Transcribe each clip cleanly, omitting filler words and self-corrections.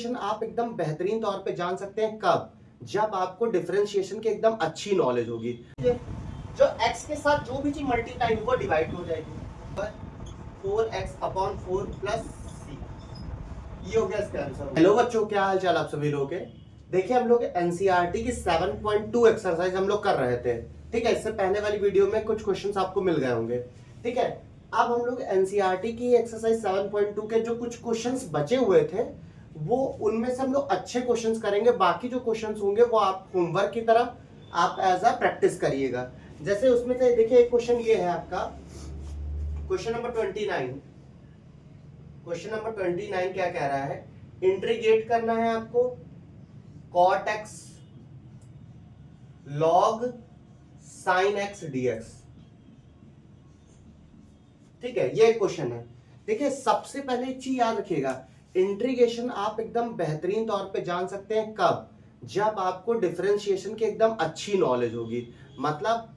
Integration आप एकदम बेहतरीन तौर पे जान सकते हैं कब, जब आपको डिफरेंशिएशन की एकदम अच्छी नॉलेज होगी। जो x के साथ जो भी चीज मल्टीप्लाई वो डिवाइड हो जाएगी, 4x अपॉन 4 प्लस c। ये हो गया इसका आंसर। हेलो बच्चों, क्या हाल चाल आप सभी लोगों के। देखिए हम लोग एनसीईआरटी की 7.2 एक्सरसाइज हम लोग कर रहे थे, ठीक है। इससे पहले वाली वीडियो में कुछ क्वेश्चंस आपको मिल गए होंगे, ठीक है। अब हम लोग एनसीईआरटी की एक्सरसाइज 7.2 के जो कुछ क्वेश्चंस बचे हुए थे वो उनमें से हम लोग अच्छे क्वेश्चंस करेंगे। बाकी जो क्वेश्चंस होंगे वो आप होमवर्क की तरह आप एज अ प्रैक्टिस करिएगा। जैसे उसमें से देखिए एक क्वेश्चन ये है आपका, क्वेश्चन नंबर 29। क्वेश्चन नंबर 29 क्या कह रहा है, इंटीग्रेट करना है आपको cot x log sin x dx, ठीक है। ये क्वेश्चन है। देखिए सबसे पहले एक चीज याद रखिएगा, इंटीग्रेशन आप एकदम बेहतरीन तौर पे जान सकते हैं कब, जब आपको डिफरेंशिएशन की एकदम अच्छी नॉलेज होगी। मतलब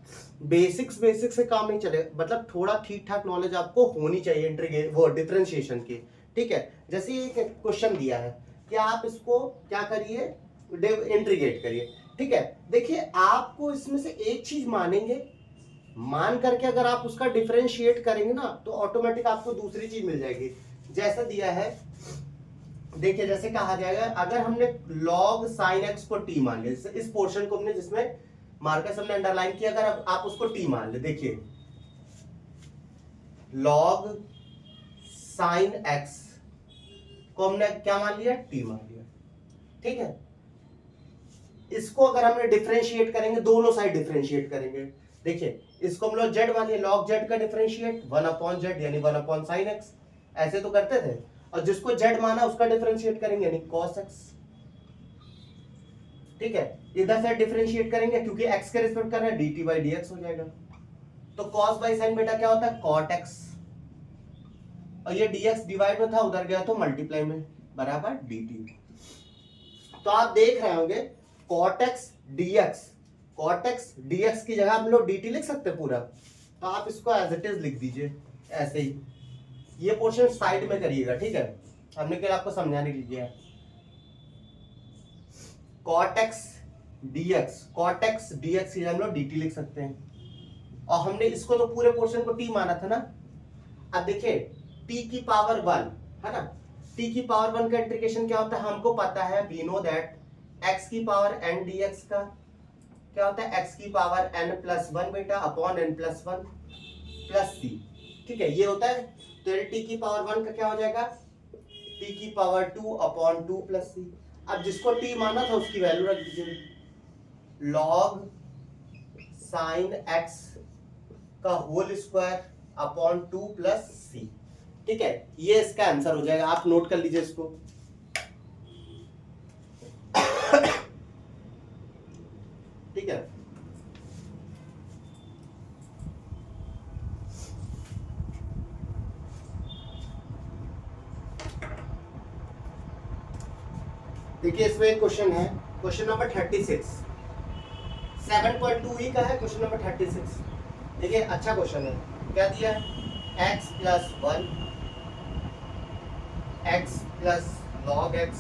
बेसिक्स से काम नहीं चलेगा, मतलब थोड़ा ठीक ठाक नॉलेज आपको होनी चाहिए वो डिफरेंशिएशन की, ठीक है। जैसे ये क्वेश्चन दिया है कि आप इसको क्या करिए, इंटीग्रेट करिए, ठीक है। देखिए आपको इसमें से एक चीज मानेंगे, मान करके अगर आप उसका डिफरेंशिएट करेंगे ना तो ऑटोमेटिक आपको दूसरी चीज मिल जाएगी। जैसा दिया है, देखिए जैसे कहा जाएगा, अगर हमने log sin x को t मान लिया, इस पोर्शन को हमने जिसमें मार्कस हमने अंडरलाइन किया, अगर आप उसको t मान ले, देखिए log sin x को हमने क्या मान लिया, t मान लिया, ठीक है। इसको अगर हमने डिफरेंशिएट करेंगे, दोनों साइड डिफरेंशिएट करेंगे, देखिए इसको हम लोग z मान लिया, log z का डिफरेंशिएट 1/z यानी 1/sin x, ऐसे तो करते थे। और जिसको z माना उसका डिफरेंशिएट करेंगे यानी cos x, ठीक है। इधर से डिफरेंशिएट करेंगे क्योंकि x के रिस्पेक्ट कर रहे हैं, dt/dx हो जाएगा। तो cos बाई sin बेटा क्या होता है, cot x, और ये dx डिवाइड में था, उधर गया तो मल्टीप्लाई में, बराबर dt। तो आप देख रहे होंगे cot x dx की जगह हम लोग dt लिख सकते हैं पूरा, तो आप इसको एज इट इज लिख दीजिए ऐसे ही। ये पोर्शन साइड में करिएगा, ठीक है, हमने क्या आपको समझाने के लिए। cot x dx की जगह हम लोग dt लिख सकते हैं, और हमने इसको तो पूरे पोर्शन को t माना था ना। अब देखिए t की पावर 1 है ना, t की पावर 1 का इंटीग्रेशन क्या होता है, हमको पता है, वी नो दैट x की पावर n dx का क्या होता है, x की पावर n+1 बेटा अपॉन n+1 प्लस c, ठीक है, ये होता है। तो t की पावर 1 का क्या हो जाएगा, t की पावर 2 अपॉन 2 प्लस c। अब जिसको t माना था उसकी वैल्यू रख दीजिए, log sin x का whole square upon 2 plus c, ठीक है। ये इसका आंसर हो जाएगा, आप नोट कर लीजिए इसको। ठीक है, देखिए इसमें एक क्वेश्चन है, क्वेश्चन नंबर 36, 7.2 ही का है क्वेश्चन नंबर 36। देखिए अच्छा क्वेश्चन है, क्या दिया है, x+1 x plus log x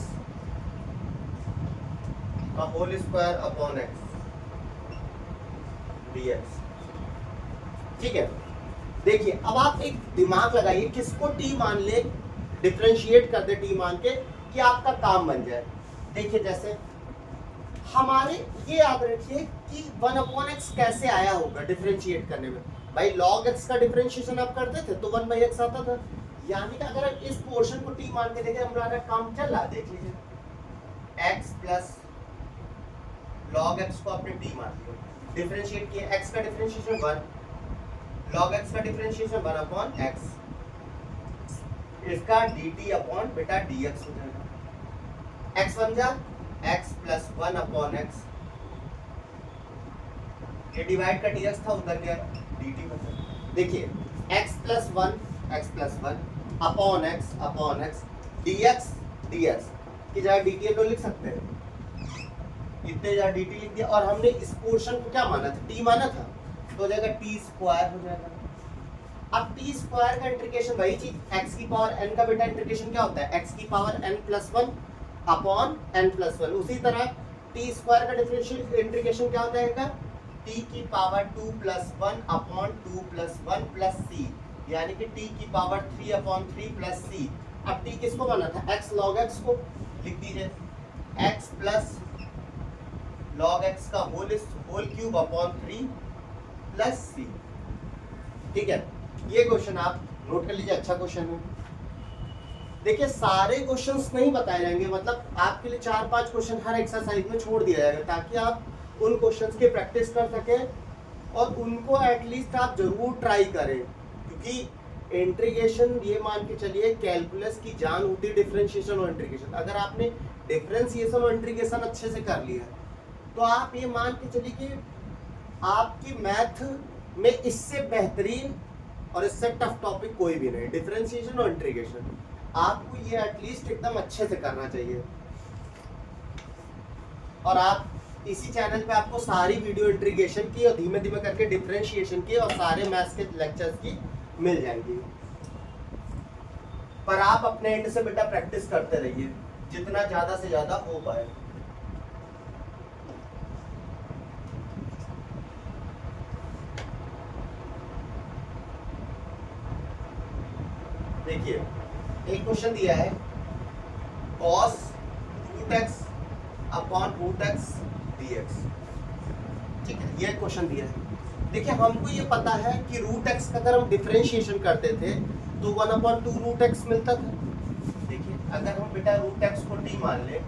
का whole square upon x dx, ठीक है। देखिए अब आप एक दिमाग लगाइए, किसको t मान ले, डिफरेंशिएट कर दे t मान के कि आपका काम बन जाए। देखिए जैसे हमारे ये याद रखिए कि 1/x कैसे आया होगा डिफरेंशिएट करने में, भाई log x का डिफरेंशिएशन आप करते थे तो 1/x आता था, यानी कि अगर इस पोर्शन को t मान के देखें, हमारा काम चल रहा है, देख लीजिए x प्लस log x को आपने t मान लिया, डिफरेंशिएट किया, x का डिफरेंशिएशन 1, log x का डिफरेंशिएशन 1/x, इसका dt अपॉन बेटा dx हो जाएगा, x बन जा x प्लस 1/x, ये डिवाइड का dx था, उधर गया dt बन जाएगा। देखिए x plus 1 upon x dx की जगह dt तो लिख सकते हैं, इतने जगह dt लिख दिया, और हमने इस पोर्शन को क्या माना था, t माना था, तो हो जाएगा t स्क्वायर हो जाएगा। अब t स्क्वायर का इंटीग्रेशन वही चीज, x की पावर n का बेटा इंटीग्रेशन क्या होता है, x की power n+1 upon n plus one. उसी तरह टी स्क्वायर का डिफरेंशियल इंटीग्रेशन क्या हो जाएगा, टी की power 2 plus one upon 2 plus one plus C, यानी कि टी की पावर 3 अपॉन 3 प्लस सी। अब टी किसको बना था, x log x को लिख दीजिए, x प्लस log x का होल क्यूब अपॉन 3 प्लस सी। ठीक है, ये क्वेश्चन आप नोट कर लीजिए, अच्छा क्वेश्चन है। देखिए सारे क्वेश्चंस नहीं बताए जाएंगे, मतलब आपके लिए 4-5 क्वेश्चन हर एक्सरसाइज में छोड़ दिया जाएगा ताकि आप उन क्वेश्चंस की प्रैक्टिस कर सकें और उनको एटलीस्ट आप जरूर ट्राई करें, क्योंकि इंटीग्रेशन ये मान के चलिए कैलकुलस की जान होती है डिफरेंशिएशन और इंटीग्रेशन। अगर आपने डिफरेंशिएशन और इंटीग्रेशन अच्छे से कर लिया तो आप ये मान के चलिए कि आपकी मैथ में इससे बेहतरीन और इससे टफ टॉपिक कोई भी नहीं। डिफरेंशिएशन और इंटीग्रेशन आपको ये एटलीस्ट एकदम अच्छे से करना चाहिए। और आप इसी चैनल पे आपको सारी वीडियो इंटीग्रेशन की और धीमे धीमे करके डिफरेंशिएशन की और सारे मैथ्स के लेक्चर्स की मिल जाएंगी। पर आप अपने एंड से बेटा प्रैक्टिस करते रहिए जितना ज्यादा से ज्यादा हो पाए। देखिए एक क्वेश्चन दिया है cos root x upon root x dx। ठीक है, ये क्वेश्चन दिया है। देखिए हमको ये पता है कि रूट एक्स का अगर हम डिफरेंशिएशन करते थे तो 1/2 रूट एक्स मिलता था। देखिए अगर हम बेटा रूट एक्स को t मान ले,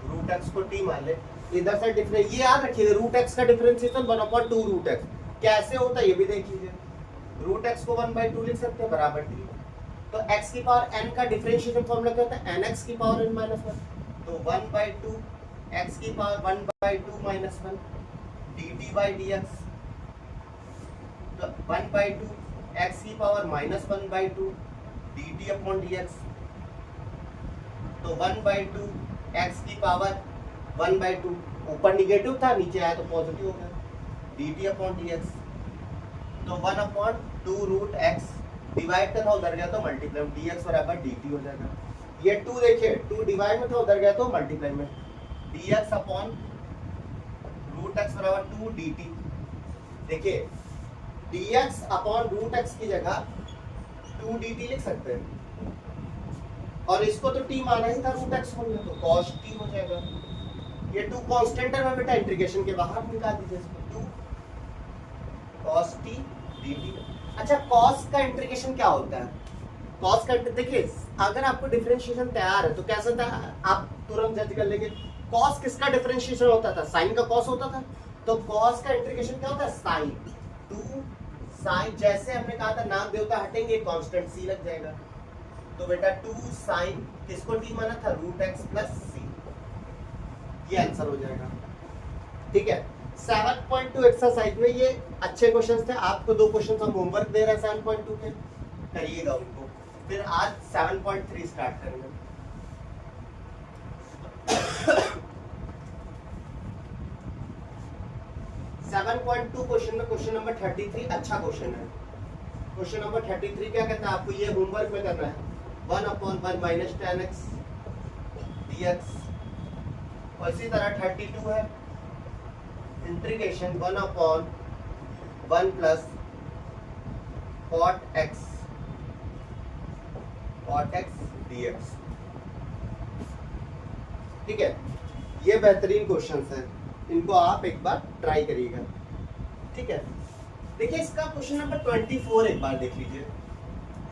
रूट एक्स को t मान ले, इधर से डिफरेंस ये याद रखिए रूट एक्स का डिफरेंशिएशन 1/2 रूट एक्स कैसे होता है ये भी देख लीजिए। रूट एक्स को 1/2 लिख सकते हैं बराबर t, तो x की पावर n का डिफरेंशिएशन फॉर्मूला क्या होता है, nx की पावर n माइनस 1, तो 1/2 x की power 1/2 minus 1 dt by dx, तो 1/2 x की power minus 1/2 dt upon dx, तो 1/2 x की पावर 1/2 ऊपर निगेटिव था नीचे आया तो पॉजिटिव हो गया dt अपॉन dx, तो 1/2 रूट x डिवाइड का था उधर गया तो मल्टीप्लाई में dx बराबर dt हो जाएगा। ये 2 देखिए 2 डिवाइड में था उधर गया तो मल्टीप्लाई में dx अपॉन रूट x बराबर 2 dt। देखिए dx अपॉन रूट x की जगह 2 dt लिख सकते हैं और इसको तो t माना ही था रूट x को, तो cos t हो जाएगा। ये 2 कांस्टेंट है बेटा इंटीग्रेशन के बाहर निकाल दीजिए इसको, 2 cos t dt। अच्छा cos का इंटीग्रेशन क्या होता है, cos का देखिए अगर आपको डिफरेंशिएशन तैयार है तो कैसा था आप तुरंत जज कर लेंगे। cos किसका डिफरेंशिएशन होता था, sin का cos होता था, तो cos का इंटीग्रेशन क्या होता है sin, 2 sin, जैसे हमने कहा था नाम देवता हटेंगे कांस्टेंट c लग जाएगा, तो बेटा 2 sin किसको t माना था रूट x प्लस c, ये आंसर हो जाएगा। ठीक है 7.2 एक्सरसाइज में ये अच्छे क्वेश्चंस थे। आपको 2 क्वेश्चंस हम होमवर्क दे रहे हैं 7.2 के, करिएगा उनको, फिर आज 7.3 स्टार्ट करेंगे। क्वेश्चन में क्वेश्चन नंबर 33 अच्छा क्वेश्चन है। क्वेश्चन नंबर 33 क्या कहता है, आपको ये होमवर्क में करना है 1/1 माइनस 10x dx, और इसी तरह 32 है integration 1/1 plus cot x dx। ठीक है, ये बेहतरीन क्वेश्चंस हैं, इनको आप एक बार ट्राई करिएगा। ठीक है, देखिए इसका क्वेश्चन नंबर 24 एक बार देख लीजिए।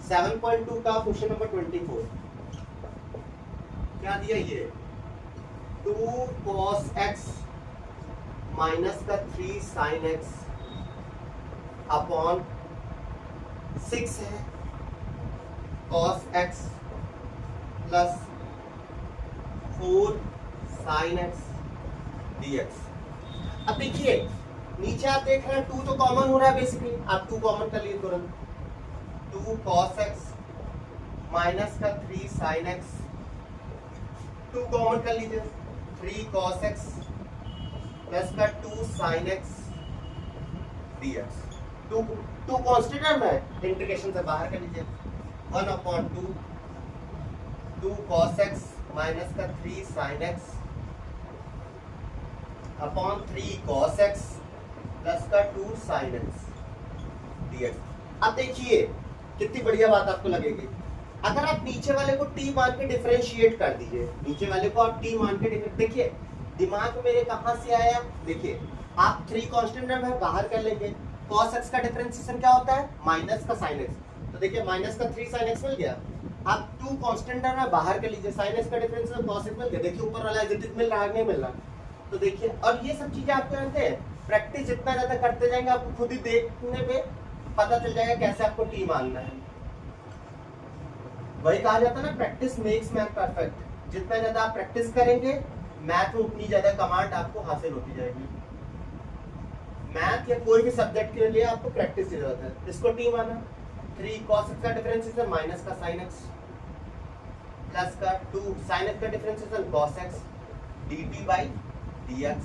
7.2 का क्वेश्चन नंबर 24 क्या दिया, ये 2 cos x माइनस का 3 sin x अपॉन 6 है cos x plus 4 sin x dx। अब देखिए नीचे आप देख रहे हैं 2 तो कॉमन हो रहा है, बेसिकली आप 2 कॉमन कर लिए तुरंत, 2 cos x माइनस का 3 sin x, 2 कॉमन कर लीजिए, 3 cos x प्लस का 2 sin x dx। 2 कांस्टेंट है, इंटीग्रेशन से बाहर कर लीजिए, 1/2 2 cos x माइनस का 3 sine x upon 3 cos x plus का 2 साइन एक्स dx। अब देखिए कितनी बढ़िया बात आपको लगेगी। अगर आप नीचे वाले को t मान के डिफरेंशिएट कर दीजिए, नीचे वाले को आप t मान के देखिए दिमाग मेरे कहां से आया, देखिए आप 3 कांस्टेंट में बाहर कर लेंगे, cos x का डिफरेंशिएशन क्या होता है माइनस का sin x, तो देखिए माइनस का 3 sin x मिल गया। आप 2 कांस्टेंट में बाहर कर लीजिए, sin x का डिफरेंशिएशन cos x मिल गया, देखिए ऊपर वाला एज मिल रहा है नहीं मिल रहा, तो देखिए। और ये सब चीजें आपको जानते हैं, प्रैक्टिस जितना ज्यादा करते जाएंगे आपको खुद ही देखने पे पता चल जाएगा कैसे आपको टी मानना है। वही कहा जाता है ना, प्रैक्टिस मेक्स मैथ परफेक्ट। जितना ज्यादा आप प्रैक्टिस करेंगे मैथ में उतनी ज्यादा कमांड आपको हासिल होती जाएगी। मैथ या कोई भी सब्जेक्ट के लिए आपको प्रैक्टिस की जरूरत है। इसको टी माना, 3 cos x का डिफरेंशिएशन माइनस का sin x प्लस का 2 sin x का differentiation cos x dt by dx।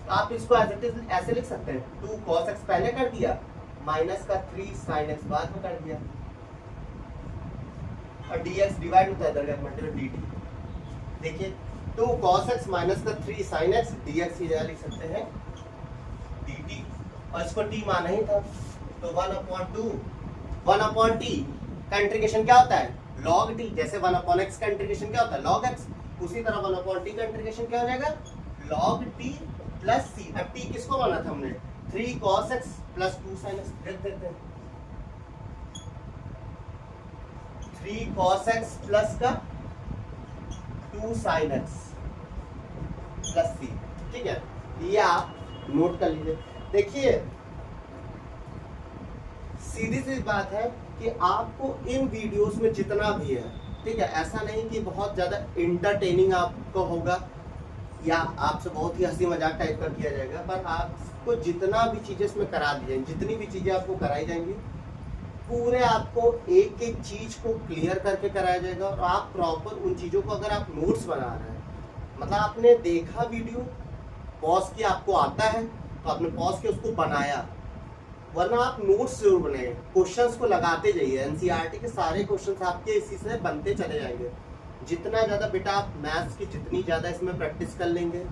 तो आप इसको एज इट इज ऐसे लिख सकते हैं, 2 cos x पहले कर दिया, माइनस का 3 sin x बाद में कर दिया, और dx डिवाइड होता है इधर मल्टीप्लाई dt। देखिए 2 cos x माइनस का 3 sin x dx की जगह लिख सकते हैं dt, और इसको t माना ही था, तो 1/2 t का इंटीग्रेशन क्या होता है log t। जैसे 1/x का इंटीग्रेशन क्या होता है log x, उसी तरह 1/t का इंटीग्रेशन क्या हो जाएगा log t प्लस c। अब t किसको माना था हमने 3 cos x plus 2 sin x, लिख देते हैं 3 cos x प्लस का 2 sin x प्लस c, ठीक है। ये आप नोट कर लीजिए। देखिए सीधी सी बात है कि आपको इन वीडियोस में जितना भी है, ठीक है, ऐसा नहीं कि बहुत ज्यादा इंटरटेनिंग आपको होगा या आपसे बहुत ही हंसी मजाक टाइप का किया जाएगा, पर आपको जितना भी चीजें इसमें करा दी जाएंगी, जितनी भी चीजें आपको कराई जाएंगी, पूरे आपको एक एक चीज को क्लियर करके कराया जाएगा। और आप प्रॉपर उन चीजों को, अगर आप नोट्स बना रहे हैं, मतलब आपने देखा वीडियो पॉज किया, आपको आता है तो आपने पॉज किया उसको बनाया, वरना आप नोट्स जरूर बनाए, क्वेश्चंस को लगाते जाइए। एनसीईआरटी के सारे क्वेश्चंस आपके इसी से बनते चले जाएंगे। जितना ज़्यादा बेटा आप मैथ्स की जितनी ज़्यादा इसमें प्रैक्टिस कर लेंगे,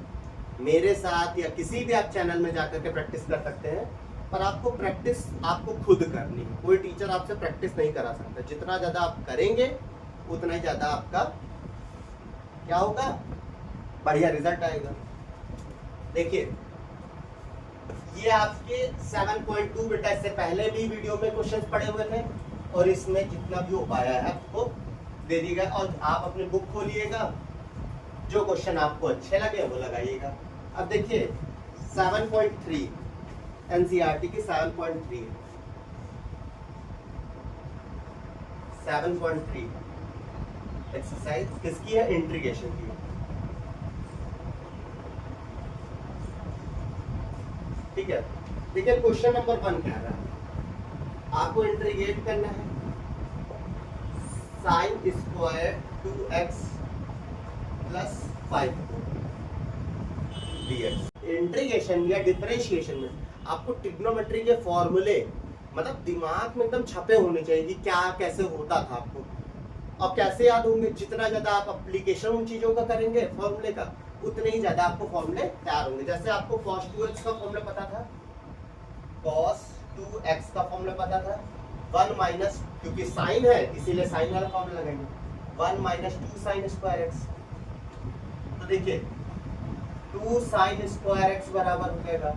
मेरे साथ या किसी भी आप चैनल में जाकर के प्रैक्टिस कर सकते हैं, पर आपको प्रैक्टिस आपको खुद करनी है, कोई टीचर आपसे प्रैक्टिस नहीं करा सकता। जितना ज़्यादा आप करेंगे उतना ही ज़्यादा आपका क्या होगा, बढ़िया रिजल्ट आएगा। देखिए ये आपके 7.2 बेटा इससे पहले भी वीडियो में क्वेश्चंस पड़े हुए थे, और इसमें जितना भी हो पाया है आपको दे दिएगा। और आप अपनी बुक खोलिएगा, जो क्वेश्चन आपको अच्छे लगे वो लगाइएगा। अब देखिए 7.3 एनसीईआरटी की 7.3 एक्सरसाइज किसकी है, इंटीग्रेशन की, ठीक है। देखिए क्वेश्चन नंबर 1 कह रहा है आपको इंटीग्रेट करना है sin square 2x plus 5 dx। Integration या डिफरेंशिएशन में आपको ट्रिग्नोमेट्री के फॉर्मूले मतलब दिमाग में एकदम छपे होने चाहिए कि क्या कैसे होता था आपको, और कैसे याद होंगे। जितना ज्यादा आप एप्लीकेशन उन चीजों का करेंगे फॉर्मूले का, उतने ही ज्यादा आपको फॉर्मूले तैयार होंगे। जैसे आपको cos 2x का फॉर्मूला पता था, cos 2x का फॉर्मूला पता था, 1 माइनस, क्योंकि साइन है इसीलिए साइन वाला फॉर्मूला लगाएंगे, 1 माइनस 2 साइन स्क्वायर एक्स। तो देखिए 2 साइन स्क्वायर एक्स बराबर हो जाएगा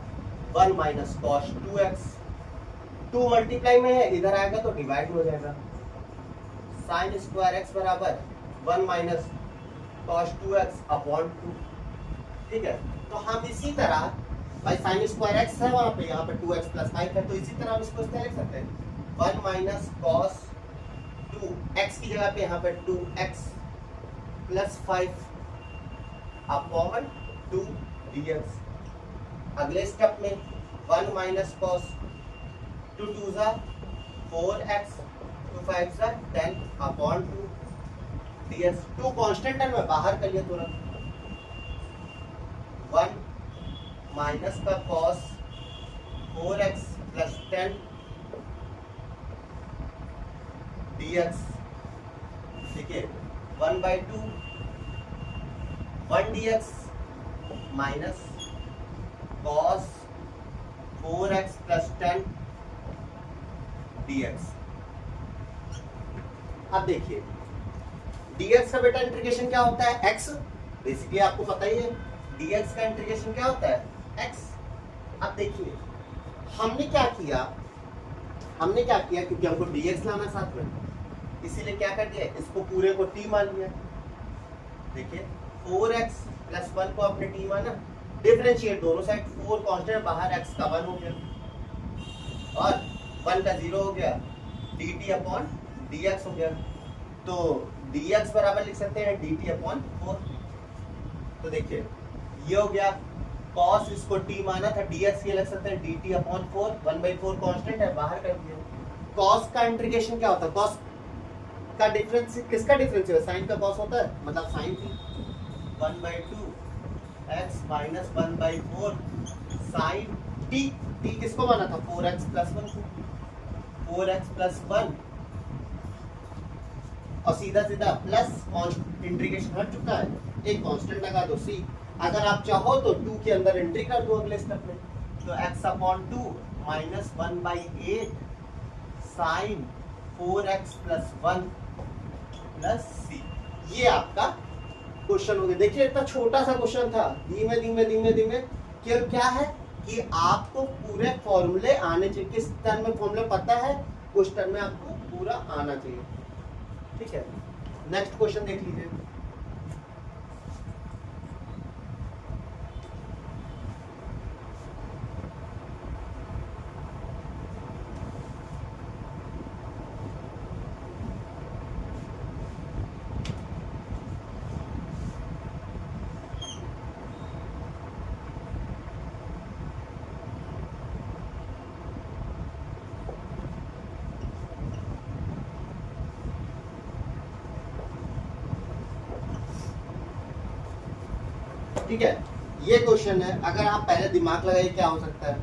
1 माइनस cos 2x। 2 मल्टीप्लाई में है, इधर आएगा तो डिवाइड हो जाएगा, साइन स्क्वायर एक्स बराबर 1 माइनस cos 2x अपॉन 2, ठीक है। तो हम इसी तरह भाई साइन स्क्वायर एक्स है वहां पे, यहाँ पे 2x प्लस 5 है, तो इसी तरह हम इसको इस तरह लिख सकते हैं 1 माइनस cos 2 x की जगह पे यहाँ पे 2x प्लस 5 अपॉन 2 dx। अगले स्टेप में 1 माइनस cos 2 2 जा 4x 2 5 जा 10 अपॉन 2 dx। 2 कांस्टेंट टर्म में बाहर कर लिया तुरंत, 1 माइनस का cos 4x प्लस 10 dx। देखिए 1/2 1 dx minus cos 4x plus 10 dx। अब देखिए dx का बेटा इंटीग्रेशन क्या होता है, x। बेसिकली आपको पता ही है dx का इंटीग्रेशन क्या होता है, x। अब देखिए हमने क्या किया क्योंकि हमको dx लाना साथ में, इसीलिए क्या कर दिया, इसको पूरे को t मान लिया। देखिए 4x प्लस 1 को आपने t माना, डिफरेंशिएट दोनों साइड, 4 कांस्टेंट बाहर, x का 1 हो गया और 1 का 0 हो गया, dt अपॉन dx हो गया। तो dx बराबर लिख सकते हैं dt अपॉन 4। तो देखिए ये हो गया, cos इसको t माना था, dx ये लिख सकते हैं dt अपॉन 4, 1/4 कांस्टेंट है बाहर कर दिया। cos का इंटीग्रेशन क्या होता है, cos का डिफरेंस किसका डिफरेंस है, साइन का cos होता है, मतलब साइन थी 1/2 x माइनस 1/4 साइन t किसको माना था, 4x प्लस 1 को, 4x प्लस 1 और सीधा सीधा प्लस इंटीग्रेशन हट चुका है, एक कांस्टेंट लगा दो c। अगर आप चाहो तो 2 के अंदर एंट्री कर दो अगले स्टेप में, तो x अपॉन 2 minus 1/8 sine 4x plus 1 plus c। ये आपका क्वेश्चन हो गया। देखिए इतना छोटा सा क्वेश्चन था, धीमे धीमे क्या है कि आपको पूरे फॉर्मूले आने चाहिए। किस टर्म में फॉर्मूला पता है, उस टर्म में आपको पूरा आना चाहिए। ठीक है, नेक्स्ट क्वेश्चन देख लीजिए। ठीक है, ये क्वेश्चन है, अगर आप पहले दिमाग लगाइए क्या हो सकता है।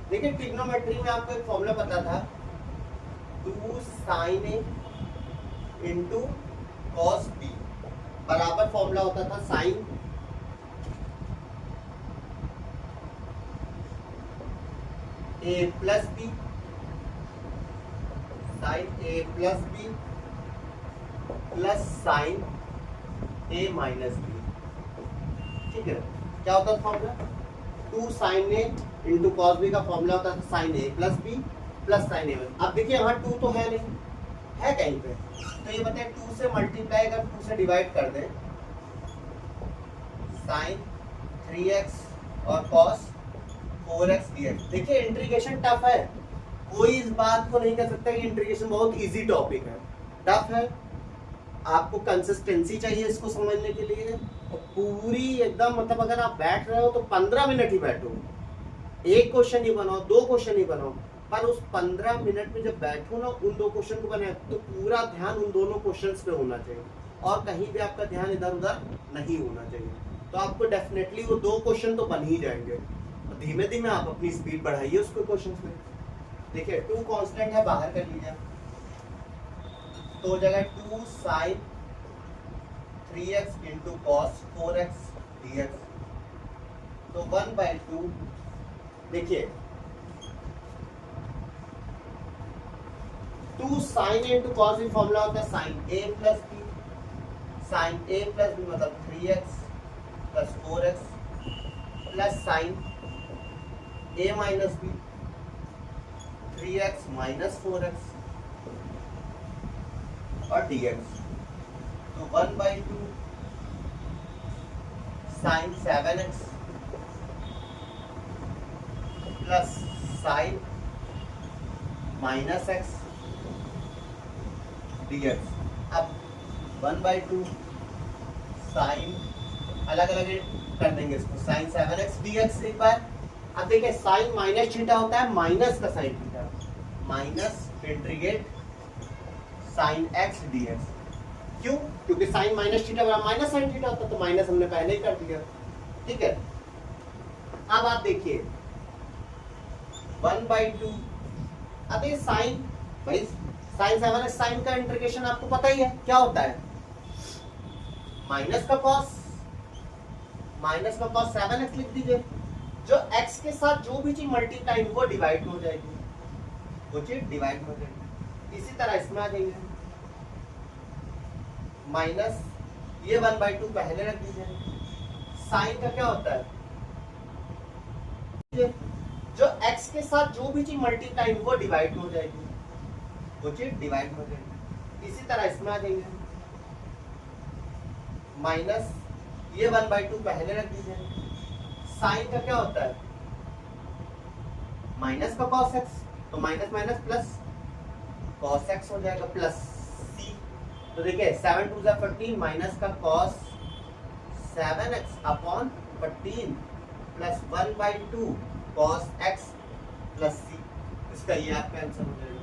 देखिए ट्रिग्नोमेट्री में आपको एक फॉर्मूला पता था, 2 sin a into cos b बराबर फॉर्मूला होता था sin a plus b, sin a plus b plus sin a minus b। ठीक है, क्या होता था formula, 2 sin a into cos b का फॉर्मूला होता था sin a plus b plus sin a। अब देखिए यहाँ 2 तो है नहीं, है कहीं पे, तो ये बताए 2 से मल्टीप्लाई कर 2 से डिवाइड कर दें, sin 3x और cos 4x dx। देखिए इंटीग्रेशन टफ है, कोई इस बात को नहीं कह सकता कि इंटीग्रेशन बहुत इजी टॉपिक है, टफ है। आपको कंसिस्टेंसी चाहिए इसको समझने के लिए, और पूरी एकदम मतलब अगर आप बैठ रहे हो तो 15 मिनट ही बैठो, एक क्वेश्चन ही बनाओ, 2 क्वेश्चन ही बनाओ, पर उस 15 मिनट में जब बैठो ना उन 2 क्वेश्चन को बनाए तो पूरा ध्यान उन दोनों क्वेश्चंस पे होना चाहिए और कहीं भी आपका ध्यान इधर उधर नहीं होना चाहिए। तो आपको डेफिनेटली वो 2 क्वेश्चन तो बन ही जाएंगे। धीमे धीमे आप अपनी स्पीड बढ़ाइए उसको क्वेश्चन में। देखिए 2 कांस्टेंट है, बाहर कर लीजिए, तो हो जाएगा 2 sin 3x into cos 4x dx। तो 1/2, देखिए 2 sin इंटू cos भी फॉर्मूला होता है sin a plus b, sin a plus b मतलब 3x plus 4x plus sin a minus b 3x minus 4x और dx। तो 1/2 sin 7x plus sin minus x dx। अब 1/2 sin अलग अलग कर देंगे इसको, sin 7x dx एक बार। अब देखिए sin माइनस थीटा होता है माइनस का sin theta, minus integrate sin x dx। क्यों? क्योंकि sin माइनस थीटा बराबर माइनस sin थीटा होता है, तो माइनस हमने पहले ही कर दिया। ठीक है, अब आप देखिए 1/2, अब ये sin भाई sin 7x sin का इंटीग्रेशन आपको पता ही है क्या होता है, माइनस का कॉस 7x लिख दीजिए। जो x के साथ जो भी चीज मल्टीप्लाई वो डिवाइड में हो जाएगी, वो चीज डिवाइड में हो जाएगी। इसी तरह इसमें आ जाएंगे माइनस ये 1/2 पहले रख दीजिए। साइन का क्या होता है, जो x के साथ जो भी चीज मल्टीप्लाई वो डिवाइड में हो जाएगी, वो चीज डिवाइड में हो जाएगी। इसी तरह इसमें आ जाएंगे माइनस ये 1/2 पहले रख दीजिए। साइन का क्या होता है, माइनस का cos x, तो minus minus plus cos x हो जाएगा प्लस c। तो देखिए 7 2 14 माइनस का cos 7x upon 14 plus 1/2 cos x plus c। इसका ये आपका आंसर हो जाएगा।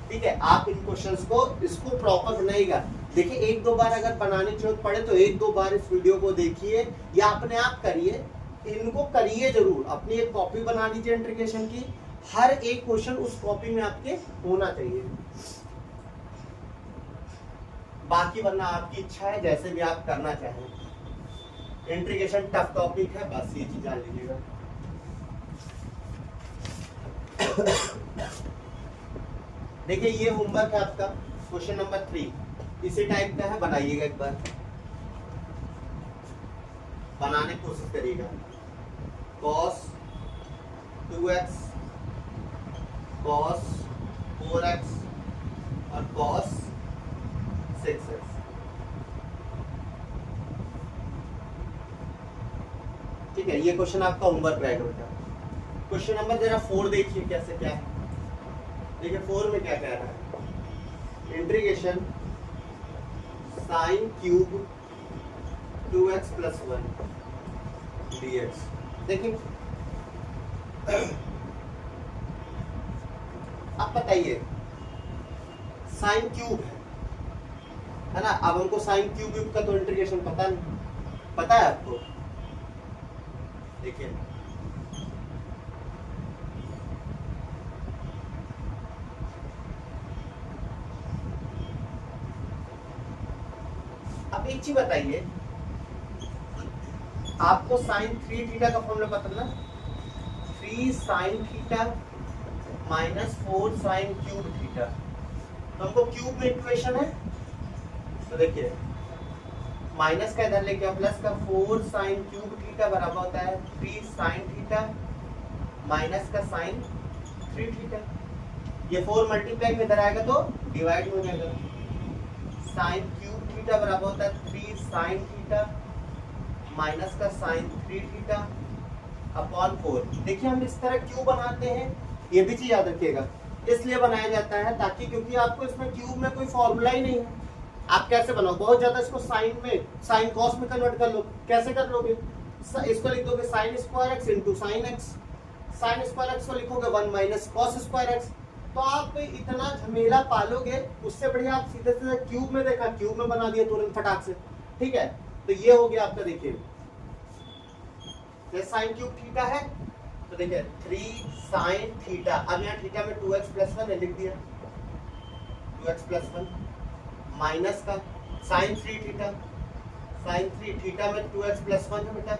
ठीक है, आप इन क्वेश्चंस को इसको प्रॉपर बनाइएगा। देखिए एक दो बार अगर बनाने की जरूरत पड़े तो एक दो बार इस वीडियो को देखिए या अपने आप करिए, इनको करिए जरूर। अपनी एक कॉपी बना लीजिए इंटीग्रेशन की, हर एक क्वेश्चन उस कॉपी में आपके होना चाहिए। बाकी वरना आपकी इच्छा है, जैसे भी आप करना चाहें। इंटीग्रेशन टफ टॉपिक है, बस ये चीज जान लीजिएगा। देखिए ये होमवर्क है आपका, क्वेश्चन नंबर 3 इसी टाइप का है, बनाइएगा एक बार, बनाने की कोशिश करिएगा। cos 2x cos 4x और cos 6x। ठीक है, ये क्वेश्चन आपका होमवर्क रहेगा बेटा। क्वेश्चन नंबर जरा 4 देखिए कैसे क्या है। देखिए 4 में क्या कह रहा है, integration sine cube 2x plus 1 dx। देखिए अब बताइए साइन क्यूब है ना। अब हमको साइन क्यूब का तो इंटीग्रेशन पता नहीं, पता है आपको। देखिए अब एक चीज बताइए, आपको साइन 3 थीटा का फॉर्मूला पता ना, 3 sine theta minus 4 sine cube theta. तो हमको क्यूब में इक्वेशन है, तो देखिए माइनस का इधर लेके प्लस का 4 साइन क्यूब थीटा बराबर होता है 3 साइन थीटा माइनस का साइन 3 थीटा। ये 4 मल्टीप्लाई में इधर आएगा तो डिवाइड हो जाएगा। साइन क्यूब थीटा बराबर होता है 3 साइन थीटा माइनस का साइन 3 थीटा अपॉन 4। देखिए हम इस तरह क्यूब बनाते हैं, ये भी चीज याद रखिएगा, इसलिए बनाया जाता है ताकि, क्योंकि आपको इसमें क्यूब में कोई फॉर्मूला ही नहीं है। आप कैसे बनाओ, बहुत ज्यादा इसको साइन में साइन कॉस में कन्वर्ट कर लो। कैसे कर लोगे, इसको लिख दोगे sine square x into sine x. Sine square x को लिखोगे 1 माइनस कॉस स्क्वायर एक्स। तो आप इतना झमेला पालोगे, उससे बढ़िया आप सीधे सीधे क्यूब में देखा, क्यूब में बना दिया तुरंत फटाक से। ठीक है, तो ये हो गया आपका। देखिए साइन क्यूब थीटा है, तो देखिए 3 साइन थीटा, अब यहाँ थीटा में 2x प्लस 1 लिख दिया, 2x प्लस 1 माइनस का साइन 3 थीटा, साइन 3 थीटा में 2x प्लस 1 है बेटा,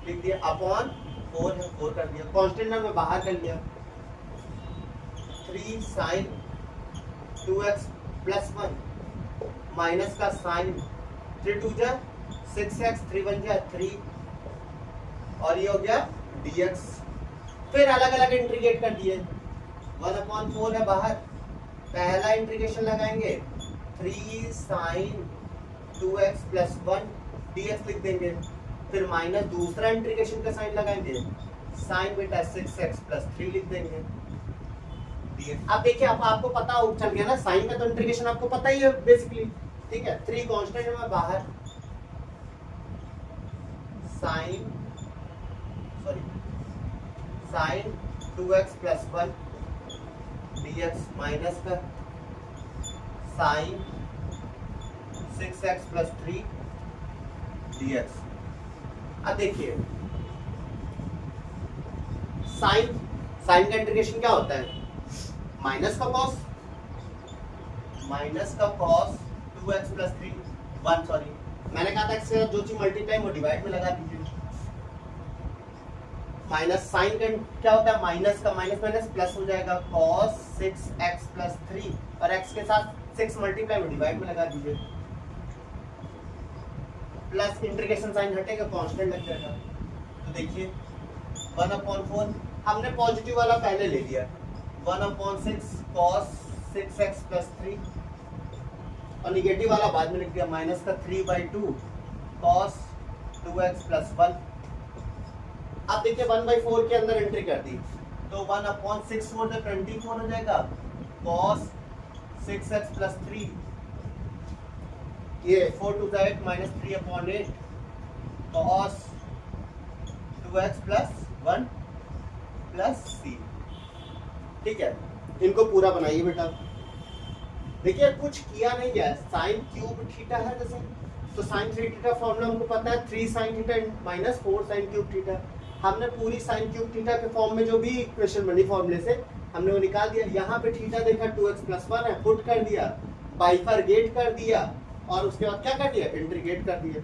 लिख दिया अपॉन 4 है, 4 कर दिया, कांस्टेंट में बाहर कर लिया। 3 साइन 2x प्लस 1 माइनस का साइन 3 2 जा 6x 3 1 जा 3 और ये हो गया dx। फिर अलग अलग इंटीग्रेट कर दिए, 1/4 है बाहर, पहला इंटीग्रेशन लगाएंगे 3 साइन 2x प्लस 1 dx लिख देंगे। फिर माइनस दूसरा इंटीग्रेशन का साइन लगाएंगे, साइन बेटा 6x प्लस 3 लिख देंगे dx। अब देखिए आपको पता चल गया ना, साइन का तो इंटीग्रेशन आपको पता ही है बेसिकली। ठीक है, 3 कांस्टेंट है बाहर, sine 2x plus 1 dx minus का साइन 6x प्लस 3 dx। अब देखिए साइन का इंटीग्रेशन क्या होता है, माइनस का कॉस माइनस का कॉस 2x प्लस 3 1 सॉरी मैंने कहा था x के साथ जो चीज मल्टीप्लाई वो डिवाइड में लगा दीजिए। माइनस साइन का क्या होता है, माइनस का माइनस माइनस प्लस हो जाएगा cos 6x प्लस 3 और x के साथ 6 मल्टीप्लाई में डिवाइड में लगा दीजिए। प्लस इंटीग्रेशन साइन हटेगा कांस्टेंट लग जाएगा। तो देखिए 1/4 हमने पॉजिटिव वाला पहले ले लिया 1/6 cos 6x प्लस 3 और निगेटिव वाला बाद में लिख दिया माइनस का 3/2 cos 2x प्लस 1। अब देखिए 1/4 के अंदर एंट्री कर दी तो 1/6 4 से 24 हो जाएगा cos 6x प्लस 3 ये 4 to 8 minus 3/8 cos 2x plus 1 plus c। ठीक है, इनको पूरा बनाइए बेटा। देखिए कुछ किया नहीं गया, साइन क्यूब थीटा है जैसे, तो साइन थीटा फॉर्मूला हमको पता है 3 sine theta minus 4 sine cube theta. हमने पूरी साइन क्यूब थीटा के फॉर्म में जो भी इक्वेशन बनी फॉर्मूले से हमने वो निकाल दिया। यहाँ पे थीटा देखा 2x प्लस 1 है, पुट कर दिया, बाइफरगेट कर दिया और उसके बाद क्या कर दिया, इंटीग्रेट कर दिया।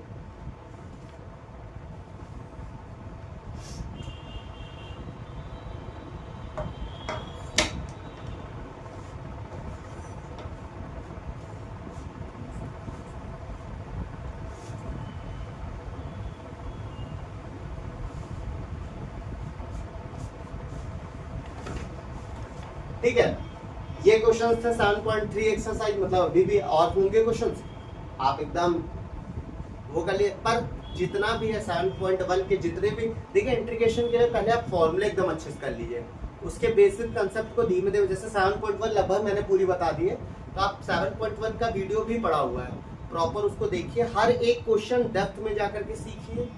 ठीक है, ये क्वेश्चन थे 7.3 एक्सरसाइज, मतलब अभी भी और होंगे क्वेश्चंस, आप एकदम वो कर लिए। पर जितना भी है 7.1 के जितने भी देखिए इंटीग्रेशन के लिए पहले आप फॉर्मूले एकदम अच्छे से कर लीजिए, उसके बेसिक कंसेप्ट को धीमे धीमे, जैसे 7.1 लगभग मैंने पूरी बता दी है, तो आप 7.1 का वीडियो भी पड़ा हुआ है, प्रॉपर उसको देखिए, हर एक क्वेश्चन डेप्थ में जाकर के सीखिए।